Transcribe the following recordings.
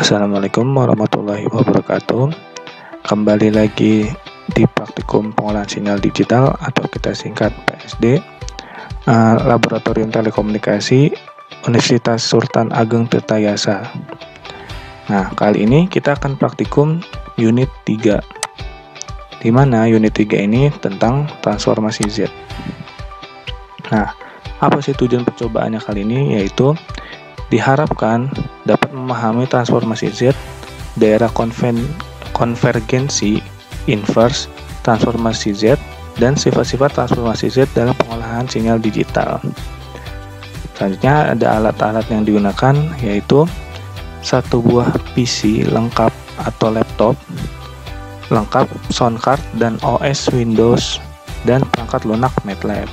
Assalamualaikum warahmatullahi wabarakatuh. Kembali lagi di praktikum pengolahan sinyal digital atau kita singkat PSD, Laboratorium Telekomunikasi Universitas Sultan Ageng Tirtayasa. Nah, kali ini kita akan praktikum unit 3, di mana unit 3 ini tentang transformasi Z. Nah, apa sih tujuan percobaannya kali ini? Yaitu diharapkan dapat memahami transformasi Z, daerah konvergensi, inverse, transformasi Z, dan sifat-sifat transformasi Z dalam pengolahan sinyal digital. Selanjutnya ada alat-alat yang digunakan, yaitu satu buah PC lengkap atau laptop, lengkap sound card dan OS Windows, dan perangkat lunak MATLAB.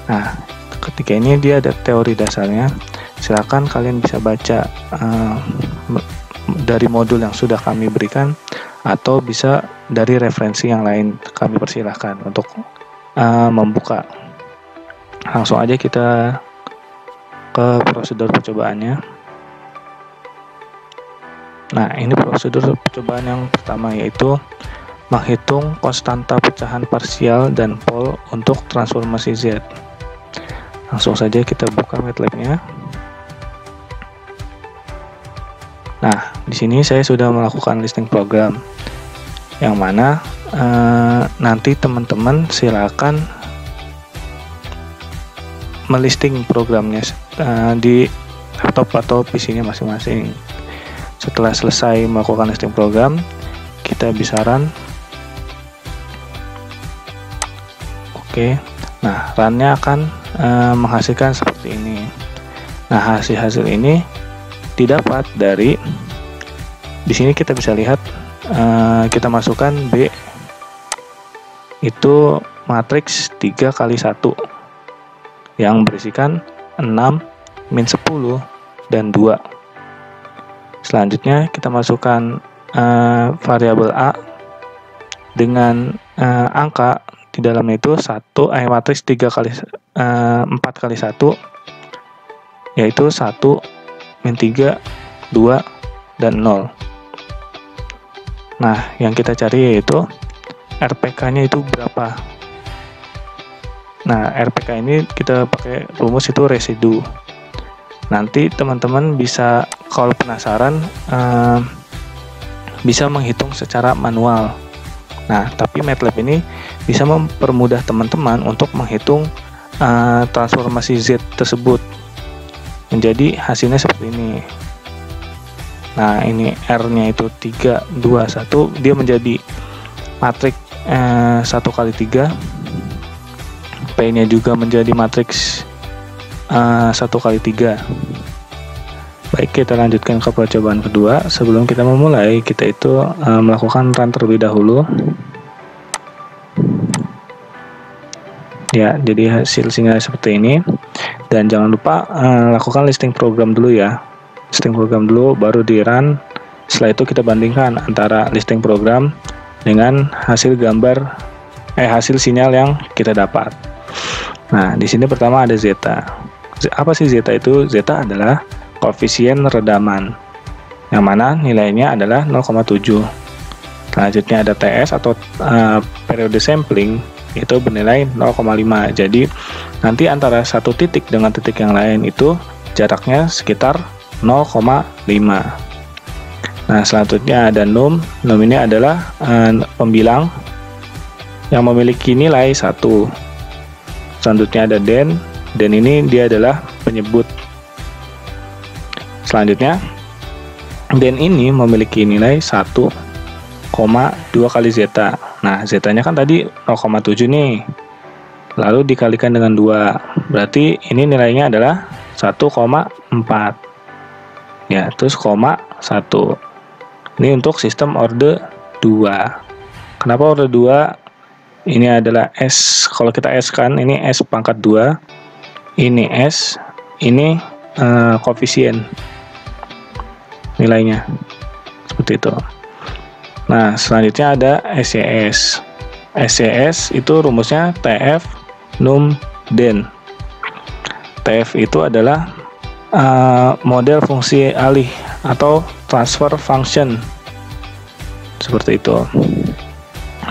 Nah, ketika ini dia ada teori dasarnya. Silakan kalian bisa baca dari modul yang sudah kami berikan, atau bisa dari referensi yang lain. Kami persilahkan untuk membuka. Langsung aja kita ke prosedur percobaannya. Nah, ini prosedur percobaan yang pertama, yaitu menghitung konstanta pecahan parsial dan pol untuk transformasi Z. Langsung saja kita buka MATLAB-nya. Nah, di sini saya sudah melakukan listing program, yang mana nanti teman-teman silakan melisting programnya di laptop atau PC-nya masing-masing. Setelah selesai melakukan listing program, kita bisa run. Oke, nah run-nya akan menghasilkan seperti ini. Nah, hasil ini didapat dari, di sini kita bisa lihat, kita masukkan B itu matriks 3x1 yang berisikan 6, min 10, dan 2. Selanjutnya kita masukkan variabel A dengan angka di dalamnya itu matriks 4x1, yaitu 1, min 3, 2, dan 0. Nah, yang kita cari yaitu RPK-nya itu berapa. Nah, RPK ini kita pakai rumus itu residu. Nanti teman-teman bisa, kalau penasaran, bisa menghitung secara manual. Nah, tapi MATLAB ini bisa mempermudah teman-teman untuk menghitung transformasi Z tersebut. Menjadi hasilnya seperti ini. Nah, ini R-nya itu 3, 2, 1. Dia menjadi matriks 1x3. P-nya juga menjadi matriks 1x3. Baik, kita lanjutkan ke percobaan kedua. Sebelum kita memulai, kita itu melakukan run terlebih dahulu. Ya, jadi hasilnya seperti ini. Dan jangan lupa lakukan listing program dulu ya. Listing program dulu, baru di run. Setelah itu kita bandingkan antara listing program dengan hasil hasil sinyal yang kita dapat. Nah, di sini pertama ada zeta. Apa sih zeta itu? Zeta adalah koefisien redaman, yang mana nilainya adalah 0,7. Selanjutnya ada TS atau periode sampling, itu bernilai 0,5. Jadi nanti antara satu titik dengan titik yang lain itu jaraknya sekitar 0,5. Nah, selanjutnya ada num. Num ini adalah pembilang yang memiliki nilai 1. Selanjutnya ada den. Den ini dia adalah penyebut. Selanjutnya den ini memiliki nilai 1,2 kali zeta. Nah, zetanya kan tadi 0,7 nih. Lalu dikalikan dengan 2. Berarti ini nilainya adalah 1,4. Ya, terus 1. Ini untuk sistem orde 2. Kenapa orde 2? Ini adalah S. Kalau kita S kan, ini S pangkat 2. Ini S. Ini koefisien nilainya. Seperti itu. Nah, selanjutnya ada SCS. SCS itu rumusnya TF num den. TF itu adalah model fungsi alih atau transfer function seperti itu.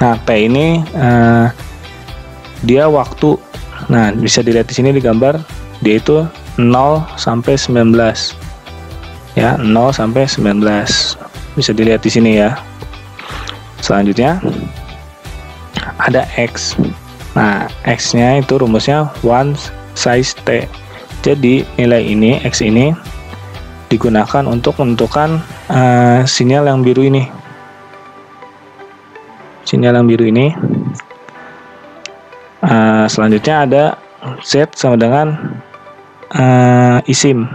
Nah, T ini dia waktu. Nah, bisa dilihat di sini di gambar, dia itu 0 sampai 19. Ya, 0 sampai 19. Bisa dilihat di sini ya. Selanjutnya ada X. Nah, X-nya itu rumusnya one size T. Jadi, nilai ini, X ini digunakan untuk menentukan sinyal yang biru ini. Sinyal yang biru ini. Selanjutnya ada Z sama dengan ISIM.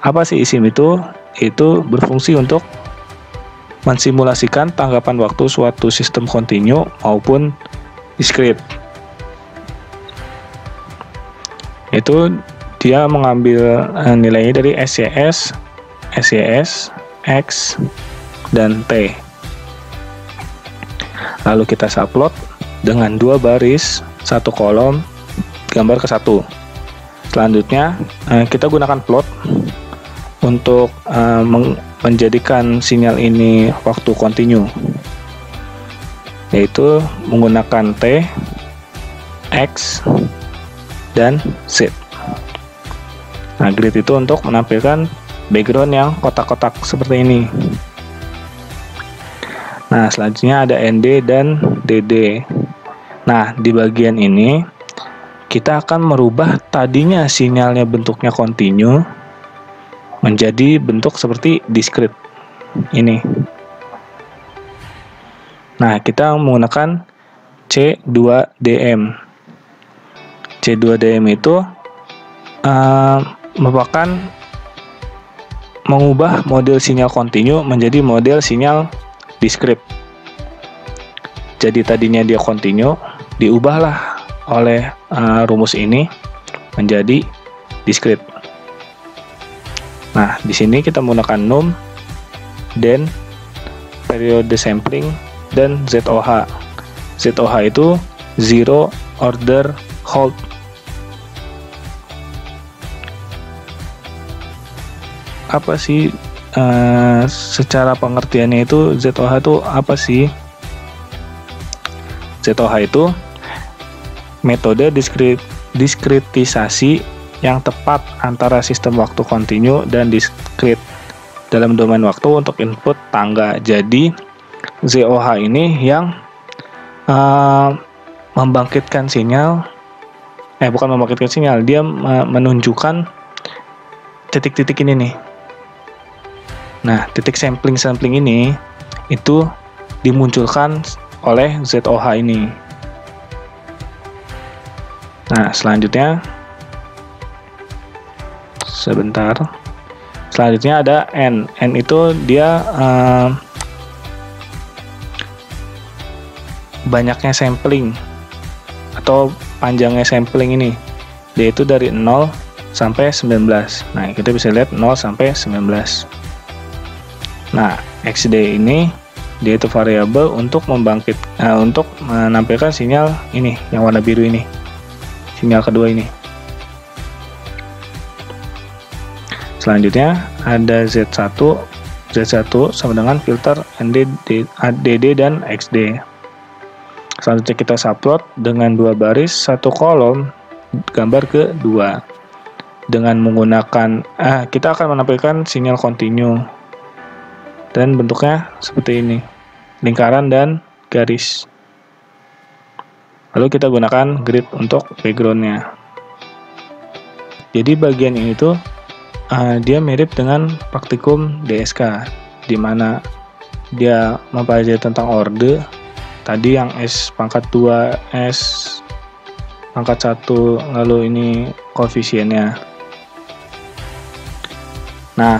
Apa sih ISIM itu? Itu berfungsi untuk mensimulasikan tanggapan waktu suatu sistem kontinu maupun diskrit. Itu dia mengambil nilainya dari SYS, X, dan T. Lalu kita subplot dengan 2 baris, 1 kolom, gambar ke 1. Selanjutnya kita gunakan plot untuk menjadikan sinyal ini waktu kontinu, yaitu menggunakan T, X, dan Z. Nah, grid itu untuk menampilkan background yang kotak-kotak seperti ini. Nah, selanjutnya ada ND dan DD. Nah, di bagian ini kita akan merubah tadinya sinyalnya bentuknya kontinu menjadi bentuk seperti diskrit ini. Nah, kita menggunakan C2DM. C2DM itu merupakan mengubah model sinyal kontinu menjadi model sinyal diskrit. Jadi tadinya dia kontinu, diubahlah oleh rumus ini menjadi diskrit. Nah, di sini kita menggunakan num, den, periode sampling, dan ZOH. ZOH itu zero order hold. Apa sih secara pengertiannya itu ZOH itu apa sih? ZOH itu metode diskritisasi yang tepat antara sistem waktu kontinu dan diskrit dalam domain waktu untuk input tangga. Jadi ZOH ini yang membangkitkan sinyal, bukan membangkitkan sinyal, dia menunjukkan titik-titik ini nih. Nah, titik sampling ini itu dimunculkan oleh ZOH ini. Nah, selanjutnya ada N. N itu dia banyaknya sampling atau panjangnya sampling ini. Dia itu dari 0 sampai 19. Nah, kita bisa lihat 0 sampai 19. Nah, XD ini dia itu variabel untuk untuk menampilkan sinyal ini yang warna biru ini. Sinyal kedua ini. Selanjutnya ada Z1 sama dengan filter ND, DD, dan XD. Selanjutnya kita subplot dengan 2 baris, 1 kolom, gambar ke 2. Dengan menggunakan kita akan menampilkan sinyal kontinu dan bentuknya seperti ini, lingkaran dan garis. Lalu kita gunakan grid untuk backgroundnya. Jadi bagian ini tuh dia mirip dengan praktikum DSK, di mana dia mempelajari tentang orde. Tadi yang S pangkat 2, S pangkat 1, lalu ini koefisiennya. Nah,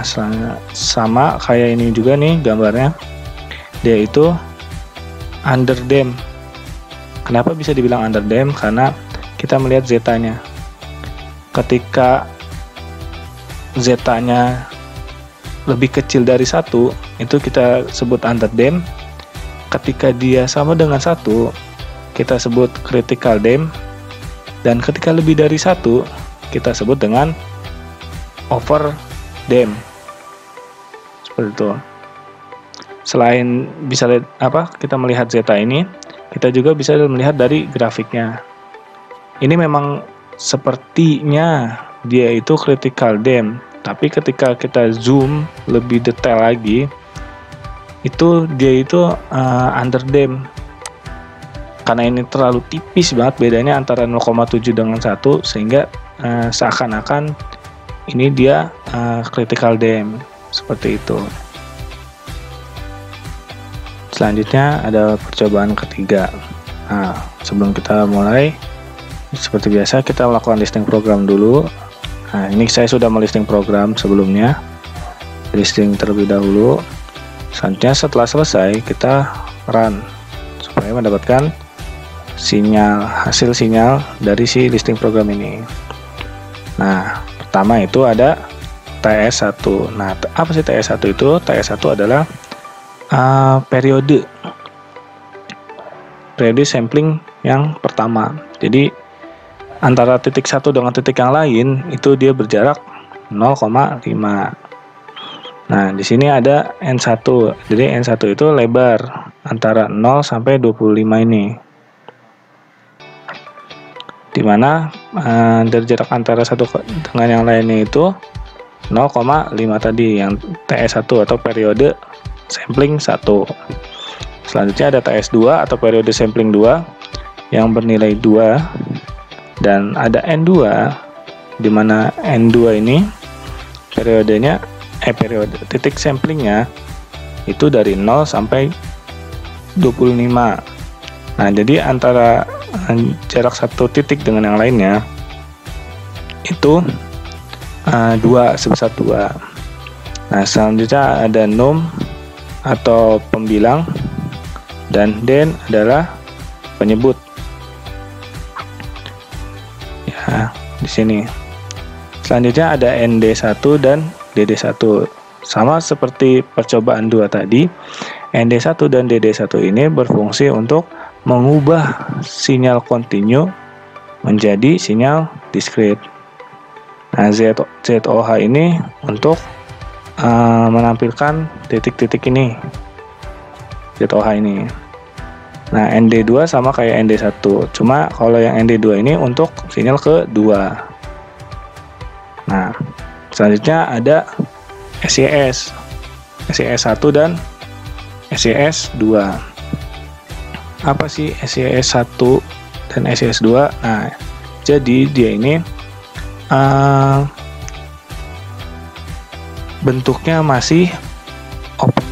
sama kayak ini juga nih gambarnya. Dia itu underdamp. Kenapa bisa dibilang underdamp? Karena kita melihat zeta-nya. Ketika zeta-nya lebih kecil dari 1, itu kita sebut underdamp. Ketika dia sama dengan 1, kita sebut critical damp. Dan ketika lebih dari 1, kita sebut dengan overdamp. seperti itu. Selain bisa kita melihat zeta ini, kita juga bisa melihat dari grafiknya. Ini memang sepertinya dia itu critical dam, tapi ketika kita zoom lebih detail lagi, itu dia itu under dam. Karena ini terlalu tipis banget bedanya antara 0,7 dengan 1, sehingga seakan-akan ini dia critical dam, seperti itu. Selanjutnya ada percobaan ketiga. Nah, sebelum kita mulai, seperti biasa kita melakukan listing program dulu. Nah, ini saya sudah melisting program sebelumnya, listing terlebih dahulu. Selanjutnya setelah selesai kita run supaya mendapatkan hasil sinyal dari si listing program ini. Nah, pertama itu ada TS1. Nah, apa sih TS1 itu? TS1 adalah periode sampling yang pertama. Jadi antara titik satu dengan titik yang lain itu dia berjarak 0,5. Nah, di sini ada N1. Jadi N1 itu lebar antara 0 sampai 25 ini. Dimana dari jarak antara satu dengan yang lainnya itu 0,5 tadi, yang TS1 atau periode sampling 1. Selanjutnya ada TS2 atau periode sampling 2 yang bernilai 2, dan ada N2 di mana N2 ini periode titik samplingnya itu dari 0 sampai 25. Nah, jadi antara jarak satu titik dengan yang lainnya itu 2 sebesar 2. Nah, selanjutnya ada num atau pembilang, dan den adalah penyebut. Ya, di sini. Selanjutnya ada ND1 dan DD1. Sama seperti percobaan 2 tadi, ND1 dan DD1 ini berfungsi untuk mengubah sinyal kontinu menjadi sinyal discrete. Nah, ZOH ini untuk menampilkan titik-titik ini, ZOH ini. Nah, ND2 sama kayak ND1, cuma kalau yang ND2 ini untuk sinyal kedua. Nah, selanjutnya ada SES 1 dan SES 2. Apa sih SES 1 dan SES 2? Nah, jadi dia ini bentuknya masih open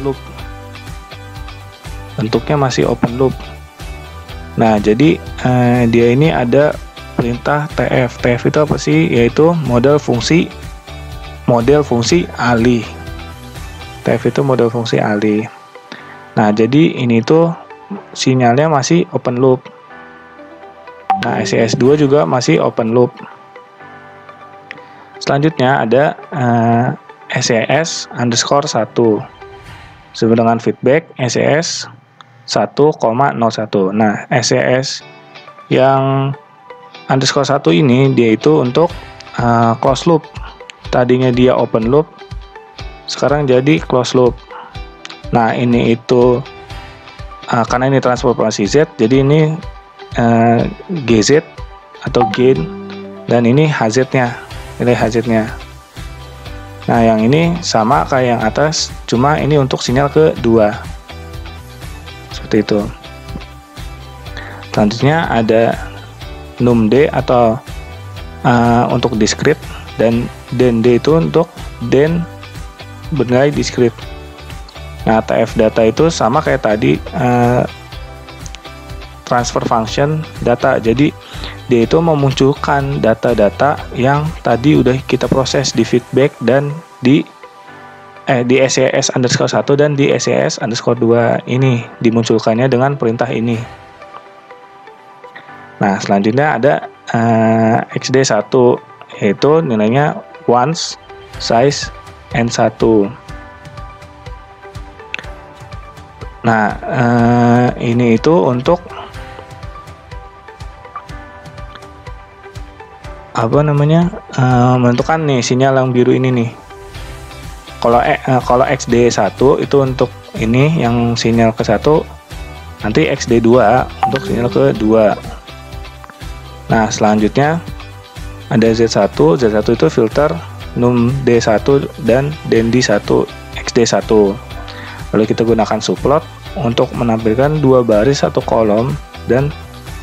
loop. Nah, jadi dia ini ada perintah TF. TF itu apa sih? Yaitu model fungsi alih. TF itu model fungsi alih. Nah, jadi ini tuh sinyalnya masih open loop. Nah, SES2 juga masih open loop. Selanjutnya ada SES underscore 1 sama dengan feedback SES 1,01. Nah, SES yang underscore 1 ini dia itu untuk close loop. Tadinya dia open loop, sekarang jadi close loop. Nah, ini itu karena ini transformasi Z, jadi ini GZ atau gain, dan ini HZ-nya, nilai HZ-nya. Nah, yang ini sama kayak yang atas, cuma ini untuk sinyal kedua. Seperti itu. Selanjutnya ada num-D atau untuk discrete, dan den-D itu untuk den bernilai discrete. Nah, TF data itu sama kayak tadi, transfer function data. Jadi dia itu memunculkan data-data yang tadi udah kita proses di feedback dan di SES underscore 1 dan di SES underscore 2 ini dimunculkannya dengan perintah ini. Nah, selanjutnya ada XD1, yaitu nilainya once size N1. Nah, ini itu untuk menentukan nih sinyal yang biru ini nih. kalau XD1 itu untuk ini yang sinyal ke 1, nanti XD2 untuk sinyal ke 2. Nah, selanjutnya ada Z1 itu filter num D1 dan DND1 XD1. Lalu kita gunakan subplot untuk menampilkan 2 baris 1 kolom dan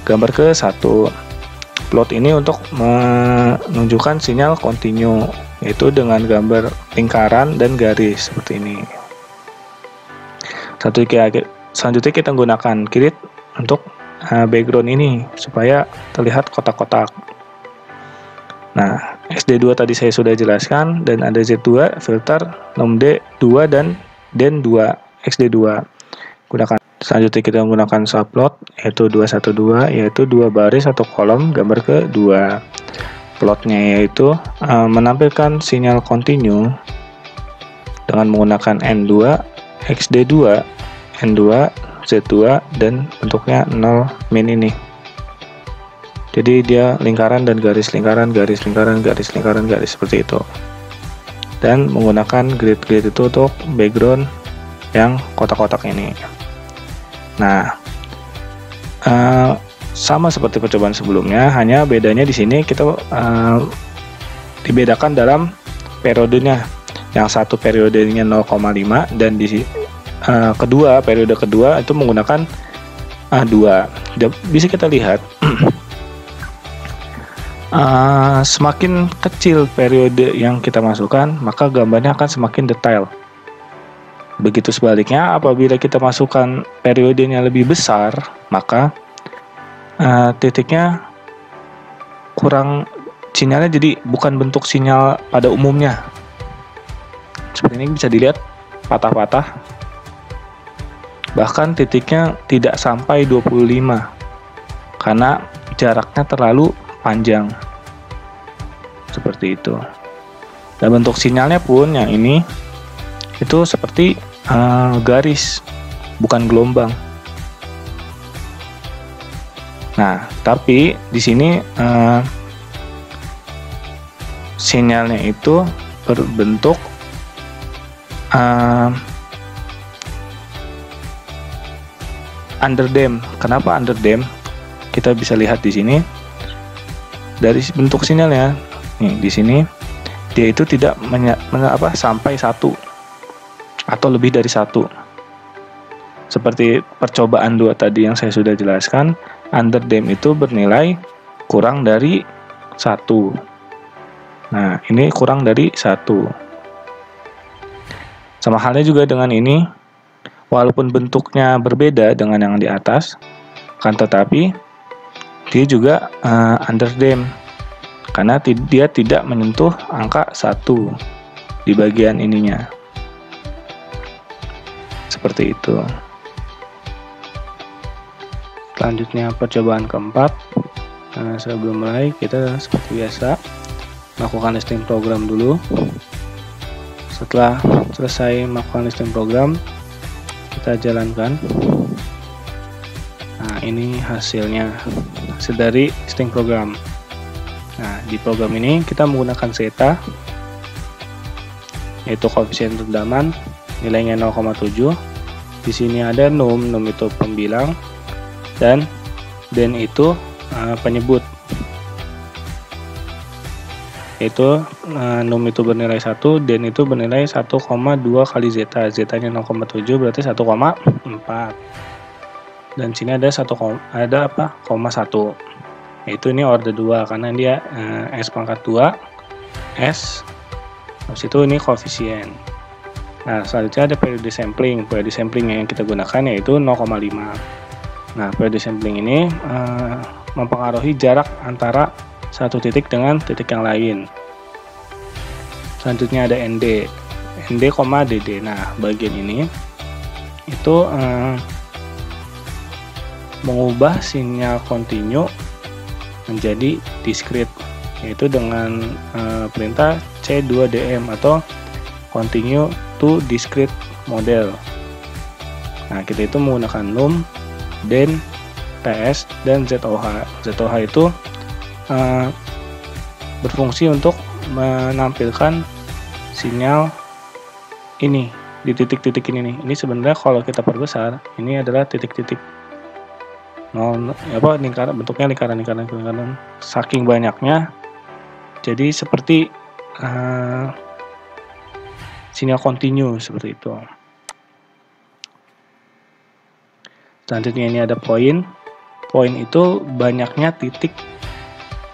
gambar ke 1. Plot ini untuk menunjukkan sinyal kontinu, yaitu dengan gambar lingkaran dan garis seperti ini. Selanjutnya kita gunakan grid untuk background ini supaya terlihat kotak-kotak. Nah, XD2 tadi saya sudah jelaskan, dan ada Z2 filter num D2 dan DEN2 XD2. Selanjutnya kita menggunakan subplot yaitu 212, yaitu 2 baris 1 kolom gambar ke 2. Plotnya yaitu menampilkan sinyal kontinu dengan menggunakan N2, XD2, N2, Z2 dan bentuknya 0 min ini. Jadi dia lingkaran dan garis lingkaran, garis lingkaran, garis lingkaran, garis seperti itu. Dan menggunakan grid-grid itu untuk background yang kotak-kotak ini. Nah, sama seperti percobaan sebelumnya, hanya bedanya di sini kita dibedakan dalam periodenya. Yang satu periodenya 0,5 dan di periode kedua itu menggunakan 2. Bisa kita lihat semakin kecil periode yang kita masukkan, maka gambarnya akan semakin detail. Begitu sebaliknya, apabila kita masukkan periodenya lebih besar, maka titiknya kurang, sinyalnya jadi bukan bentuk sinyal pada umumnya. Seperti ini bisa dilihat patah-patah. Bahkan titiknya tidak sampai 25 karena jaraknya terlalu panjang. Seperti itu. Dan bentuk sinyalnya pun yang ini itu seperti garis, bukan gelombang. Nah, tapi di sini sinyalnya itu berbentuk underdamped. Kenapa underdamped? Kita bisa lihat di sini dari bentuk sinyalnya. Nih, di sini dia itu tidak sampai 1 atau lebih dari 1. Seperti percobaan 2 tadi yang saya sudah jelaskan, underdamped itu bernilai kurang dari 1. Nah, ini kurang dari 1. Sama halnya juga dengan ini, walaupun bentuknya berbeda dengan yang di atas, kan tetapi dia juga underdamped karena dia tidak menyentuh angka 1 di bagian ininya. Seperti itu. Selanjutnya percobaan keempat. Sebelum mulai, kita seperti biasa melakukan listing program dulu. Setelah selesai melakukan listing program, kita jalankan. Nah, ini hasil dari listing program. Nah, di program ini kita menggunakan zeta, yaitu koefisien rendaman, nilainya 0,7. Di sini ada num itu pembilang, dan den itu penyebut, yaitu num itu bernilai 1, den itu bernilai 1,2 kali zeta. Zetanya 0,7 berarti 1,4. Dan sini ada 1,1. Yaitu ini order 2 karena dia S pangkat 2 S. Habis itu ini koefisien. Nah, selanjutnya ada periode sampling. Periode sampling yang kita gunakan yaitu 0,5. Nah, periode sampling ini mempengaruhi jarak antara satu titik dengan titik yang lain. Selanjutnya ada ND, DD. Nah, bagian ini itu mengubah sinyal kontinu menjadi discrete, yaitu dengan perintah C2DM atau continue to discrete model. Nah, kita itu menggunakan num, den, ts, dan ZOH. ZOH itu berfungsi untuk menampilkan sinyal ini, di titik-titik ini nih. Ini sebenarnya kalau kita perbesar, ini adalah titik-titik lingkaran, bentuknya lingkaran. Saking banyaknya, jadi seperti sinyal kontinu seperti itu. Selanjutnya ini ada poin. Poin itu banyaknya titik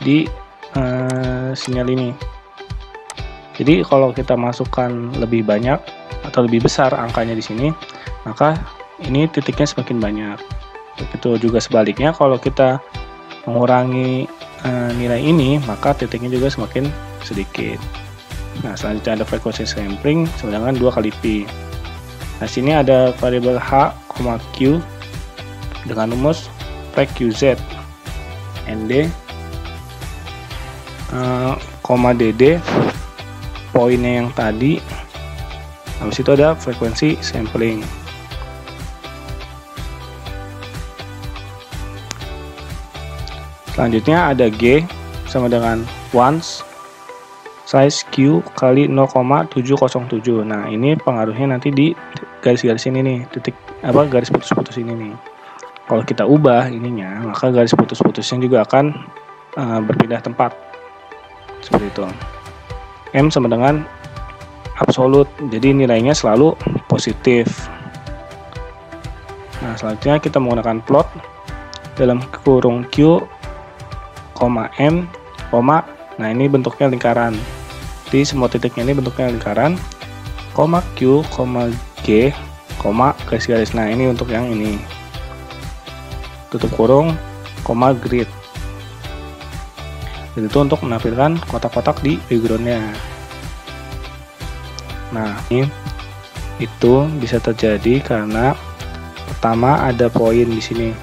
di sinyal ini. Jadi kalau kita masukkan lebih banyak atau lebih besar angkanya di sini, maka ini titiknya semakin banyak. Begitu juga sebaliknya, kalau kita mengurangi nilai ini, maka titiknya juga semakin sedikit. Nah, selanjutnya ada frekuensi sampling sama dengan 2 kali pi. Nah, sini ada variabel h, q dengan rumus frek qz nd, dd, poinnya yang tadi. Habis itu ada frekuensi sampling. Selanjutnya ada G sama dengan once size Q kali 0,707. Nah, ini pengaruhnya nanti di garis-garis ini nih, garis putus-putus ini nih. Kalau kita ubah ininya, maka garis putus-putusnya juga akan berpindah tempat. Seperti itu. M sama dengan absolut, jadi nilainya selalu positif. Nah, selanjutnya kita menggunakan plot dalam kurung Q, M, nah ini bentuknya lingkaran. Di semua titiknya ini bentuknya lingkaran, Q, G, garis-garis. Nah, ini untuk yang ini. Tutup kurung, grid. Dan itu untuk menampilkan kotak-kotak di backgroundnya. Nah, itu bisa terjadi karena pertama ada poin di sini.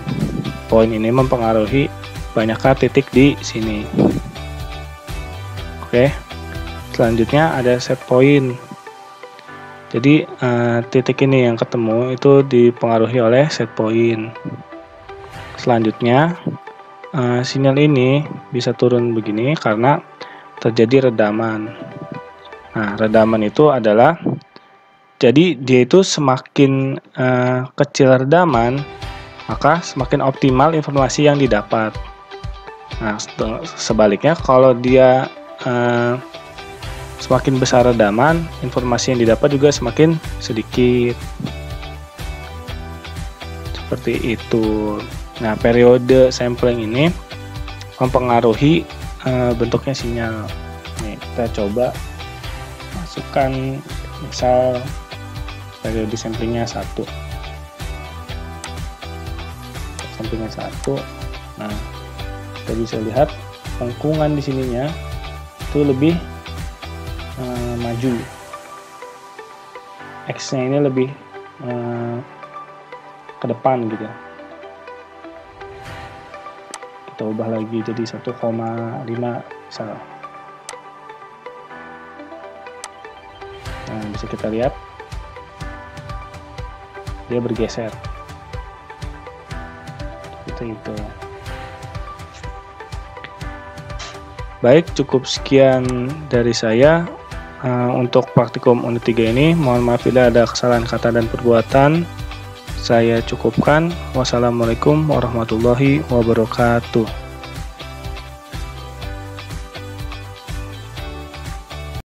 Poin ini mempengaruhi banyaknya titik di sini. Oke, selanjutnya ada set point. Jadi titik ini yang ketemu itu dipengaruhi oleh set point. Selanjutnya sinyal ini bisa turun begini karena terjadi redaman. Nah, redaman itu adalah, jadi dia itu semakin kecil redaman, maka semakin optimal informasi yang didapat. Nah, sebaliknya kalau dia semakin besar redaman, informasi yang didapat juga semakin sedikit. Seperti itu. Nah, periode sampling ini mempengaruhi bentuknya sinyal. Nih, kita coba masukkan misal periode samplingnya 1. Samplingnya 1. Nah, kita bisa lihat lengkungan di sininya itu lebih maju. X-nya ini lebih ke depan gitu. Kita ubah lagi jadi 1,5 misal. Nah, bisa kita lihat dia bergeser. Seperti itu. Baik, cukup sekian dari saya untuk praktikum unit 3 ini. Mohon maaf bila ada kesalahan kata dan perbuatan. Saya cukupkan. Wassalamualaikum warahmatullahi wabarakatuh.